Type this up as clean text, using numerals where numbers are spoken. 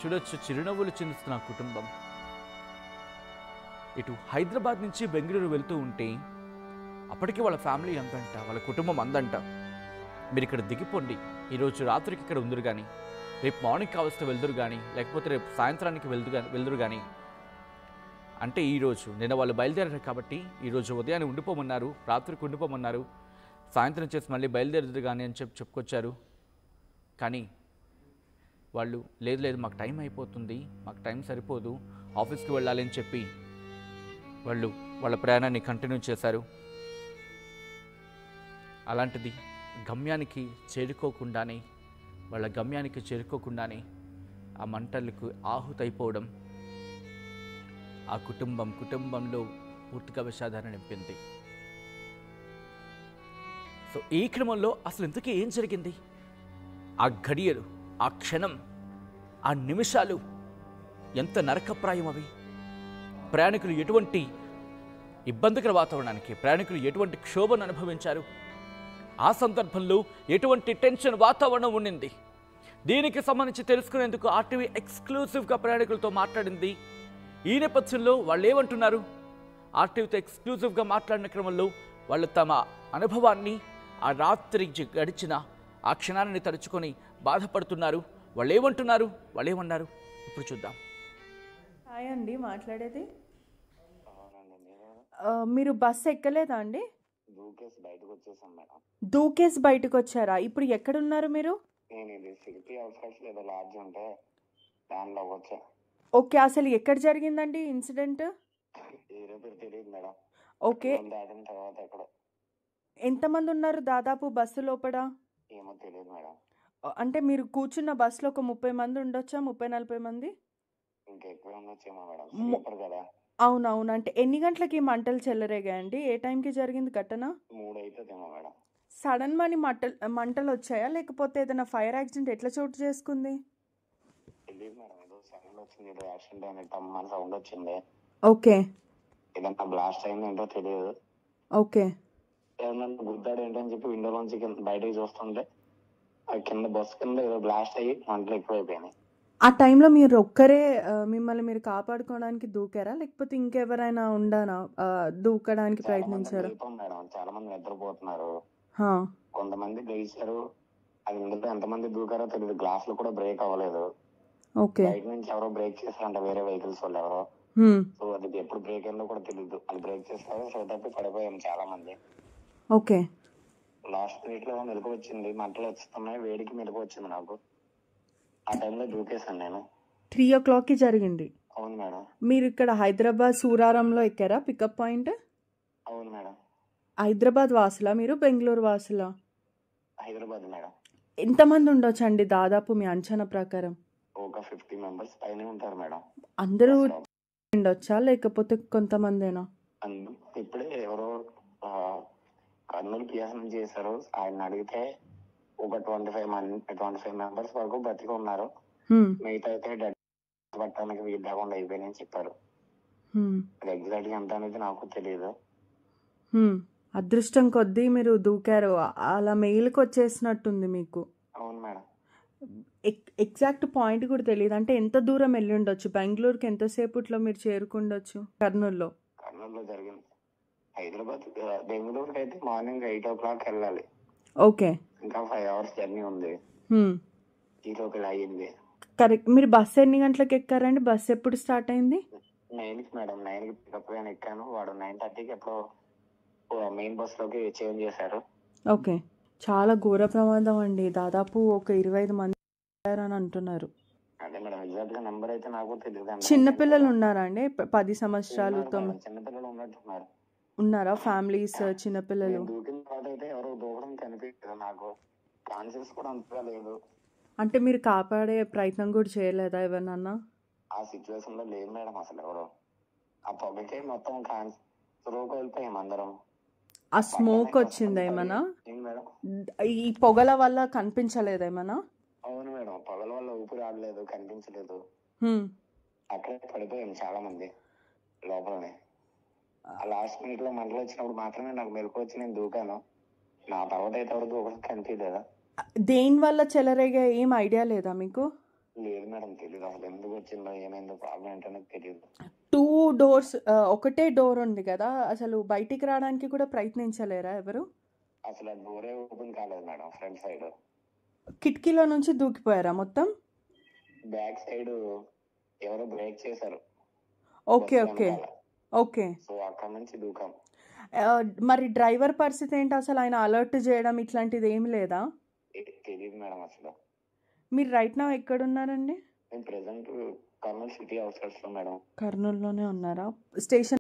చూడొచ్చు చిరునవ్వులు చిందిస్తున్న కుటుంబం. ఇటు హైదరాబాద్ నుంచి బెంగళూరు వెళ్తూ ఉంటే అప్పటికే వాళ్ళ ఫ్యామిలీ అందంట, వాళ్ళ కుటుంబం అందంట. మీరు ఇక్కడ దిగిపోండి, ఈరోజు రాత్రికి ఇక్కడ ఉందరు కానీ, రేపు మార్నింగ్ కావస్తే వెళ్దురు కానీ, లేకపోతే రేపు సాయంత్రానికి వెళ్దురు కానీ అంటే ఈరోజు నిన్న వాళ్ళు బయలుదేరారు కాబట్టి ఈరోజు ఉదయాన్నే ఉండిపోమన్నారు, రాత్రికి ఉండిపోమన్నారు, సాయంత్రం చేసి మళ్ళీ బయలుదేరదు కానీ అని చెప్పుకొచ్చారు. కానీ వాళ్ళు లేదు లేదు మాకు టైం అయిపోతుంది, మాకు టైం సరిపోదు, ఆఫీస్కి వెళ్ళాలి అని చెప్పి వాళ్ళు వాళ్ళ ప్రయాణాన్ని కంటిన్యూ చేశారు. అలాంటిది గమ్యానికి చేరుకోకుండానే వాళ్ళ గమ్యానికి చేరుకోకుండానే ఆ మంటలకు ఆహుతైపోవడం ఆ కుటుంబంలో పూర్తిగా విషాదాన్ని నింపింది. సో ఈ క్రమంలో అసలు ఇంతకీ ఏం జరిగింది? ఆ ఘడియలు, ఆ క్షణం, ఆ నిమిషాలు ఎంత నరకప్రాయం అవి. ప్రయాణికులు ఎటువంటి ఇబ్బందికర వాతావరణానికి, ప్రయాణికులు ఎటువంటి క్షోభను అనుభవించారు, ఆ సందర్భంలో ఎటువంటి టెన్షన్ వాతావరణం ఉండింది. దీనికి సంబంధించి తెలుసుకునేందుకు ఆర్టీవీ ఎక్స్క్లూజివ్గా ప్రయాణికులతో మాట్లాడింది. ఈ నేపథ్యంలో వాళ్ళు ఏమంటున్నారు? ఆర్టీవీతో ఎక్స్క్లూజివ్గా మాట్లాడిన క్రమంలో వాళ్ళు తమ అనుభవాన్ని, ఆ రాత్రి గడిచిన ఆ క్షణాన్ని తలుచుకొని బాధపడుతున్నారు. వాళ్ళు ఏమంటున్నారు, వాళ్ళు ఏమన్నారు ఇప్పుడు చూద్దాం. హాయ్ అండి, మాట్లాడేది మీరు బస్సు ఎక్కలేదా అండి? దూకేసి బయటకు వచ్చారా? ఇప్పుడు ఎక్కడున్నారు మీరు? ఓకే, అసలు ఎక్కడ జరిగిందండి ఇన్సిడెంట్? ఓకే, ఎంతమంది ఉన్నారు దాదాపు బస్సు లోపల? అంటే మీరు కూర్చున్న బస్సులో ఒక 30 మంది ఉండొచ్చా? 30-40 మంది? అవునవును. అంటే ఎన్ని గంటలకి మంటలు చెలరేగాయండి? ఏ టైంకి జరిగింది ఘటన? సడన్ మని మంటలు వచ్చాయా, లేకపోతే ఏదైనా ఫైర్ యాక్సిడెంట్ ఎట్లా చోటు చేసుకుంది? ఓకే బ్లాస్ట్ అయింది ఏంటో తెలియదు. ఓకే, గుద్దాడు ఏంటని చెప్పి విండోలోంచి బయటకి చూస్తుంటే కింద బస్సు కింద ఏదో బ్లాస్ట్ అయ్యి మంటలు ఎక్కువైపోయినాయి. ఆ టైంలో మీరు ఒక్కరే మిమ్మల్ని మీరు కాపాడుకోవడానికి దూకారా, లేకపోతే ఇంకెవరైనా ఉండానా దూకడానికి ప్రయత్నించారా? మేడం చాలా మంది నిద్రపోతున్నారు, కొంతమంది లేచారు. అది ఇందులో ఎంతమంది దూకారో తెలియదు. గ్లాసులు కూడా బ్రేక్ అవ్వలేదు. బయట నుంచి ఎవరో బ్రేక్ చేశారంట, వేరే వెహికల్స్ వాళ్ళు ఎవరో. సో అది ఎప్పుడు బ్రేక్ అయిందో కూడా తెలియదు. అది బ్రేక్ చేస్తారు, సో తప్పి పడిపోయాం చాలా మంది. ఓకే, లాస్ట్ మినిట్ లో మెలకు వచ్చింది, మంటలు వస్తున్నాయి, వేడికి మెలకు వచ్చింది నాకు. ఆ టైంలో దూకేశాను నేను. 3 o'clock జరిగింది. అవును మేడం. మీరు ఇక్కడ హైదరాబాద్ సూరారంలో ఎక్కారా పికప్ పాయింట్? అవును మేడం. హైదరాబాద్ వాసులా మీరు, బెంగళూరు వాసులా? హైదరాబాద్ మేడం. ఎంతమంది ఉండొచ్చండి దాదాపు మీ అంచనా ప్రకారం? ఒక 50 members పైన ఉంటారు మేడం. అందరూ ఉండొచ్చా, లేకపోతే కొంతమందేనా? ఇప్పుడే ఎవరో కర్నూలు పిఎస్ నుంచి చేశారు, ఆయన అడిగితే ఒక 25 members వరకు బతికి ఉన్నారు, మిగతా అయితే డెడ్ పట్టడానికి వీలు లేకుండా అయిపోయినాయని చెప్పారు. అది ఎగ్జాక్ట్ గా ఎంత అనేది నాకు తెలియదు. అదృష్టం కొద్దీ మీరు దూకారు, అలా మెయిల్కి వచ్చేసినట్టుంది మీకు. అవును మేడం. ఎగ్జాక్ట్ పాయింట్ కూడా తెలియదు. అంటే ఎంత దూరం వెళ్ళి ఉండొచ్చు? బెంగళూరుకి ఎంతసేపట్లో మీరు చేరుకుండొచ్చు? కర్నూలులో జరిగింది. హైదరాబాద్ బెంగళూరుకి అయితే మార్నింగ్ 8 o'clock వెళ్ళాలి. ఓకే, ఇంకా 5 hours జర్నీ ఉంది. ఈ లోపల అయ్యింది. కరెక్ట్. మీరు బస్సు ఎన్ని గంటలకు ఎక్కారండి? బస్సు ఎప్పుడు స్టార్ట్ అయింది? 9కి మేడం. 9కి పికప్ గానే ఎక్కాను. వాడు 9:30కి ఎప్పుడో మెయిన్ బస్ లోకి చేంజ్ చేశారు. ఓకే, చాలా ఘోర ప్రమాదం అండి. దాదాపు ఒక 25 మంది అని అంటున్నారు. అదే మేడం, ఎగ్జాక్ట్ గా నెంబర్ అయితే నాకు తెలియదు. చిన్నపిల్లలు ఉన్నారా అండి? 10 సంవత్సరాలు చిన్నపిల్లలు ఉన్నట్టున్నారు. ఉన్నారా ఫ్యామిలీస్ చిన్నపిల్లలు? దూకిన తర్వాత అయితే ఎవరో దూకడం కనిపించదు నాకు. కాన్షియస్ కూడా అంతగా లేదు. అంటే మీరు కాపాడే ప్రయత్నం కూడా చేయలేదా ఎవరినన్నా? ఆ సిచ్యువేషన్ లో లేదు మేడం అసలు ఎవరో. ఆ పొగకే మొత్తం వెళ్ళిపోయాం అందరం. ఆ స్మోక్ వచ్చిందా ఏమన్నా? ఈ పొగల వల్ల కనిపించలేదు ఏమన్నా? అవును మేడం, పొగల వల్ల ఊపిరి ఆడలేదు, కనిపించలేదు. అక్కడే పడిపోయాం చాలా మంది లోపలనే. లాస్ట్ మినిట్ లో మంటలు వచ్చినప్పుడు మాత్రమే నాకు మెలకు వచ్చి నేను దూకాను. నా తర్వాత అయితే ఎవరు దూకడం కనిపించలేదా? దేని వల్ల చెలరేగా ఏం ఐడియా లేదా మీకు? లేదు మేడం, తెలియదు అసలు ఎందుకు వచ్చిందో ఏమైందో ప్రాబ్లం ఏంటో తెలియదు. 2 డోర్స్, ఒకటే డోర్ ఉంది కదా, అసలు బయటికి రావడానికి కూడా ప్రయత్నించలేరా ఎవరు? అసలు ఆ డోరే ఓపెన్ కాలేదు మేడం. ఫ్రంట్ సైడ్ కిటికీలో నుంచి దూకిపోయారా మొత్తం? బ్యాక్ సైడ్ ఎవరో బ్రేక్ చేశారు ఓకే బస్సు ఓకే వెనకాల. ఓకే. సో అక్కడ నుంచి దూకాం. మరి డ్రైవర్ పరిస్థితి ఏంటి అసలు? ఆయన అలర్ట్ చేయడం ఇట్లాంటిది ఏమి లేదా? తెలియదు మేడం అసలు. మీరు రైట్ నా ఎక్కడున్నారండి? నేను ప్రెసెంట్ కర్నూలు సిటీ అవుట్స్కట్స్ లో మేడం. కర్నూలులోనే ఉన్నారా? స్టేషన్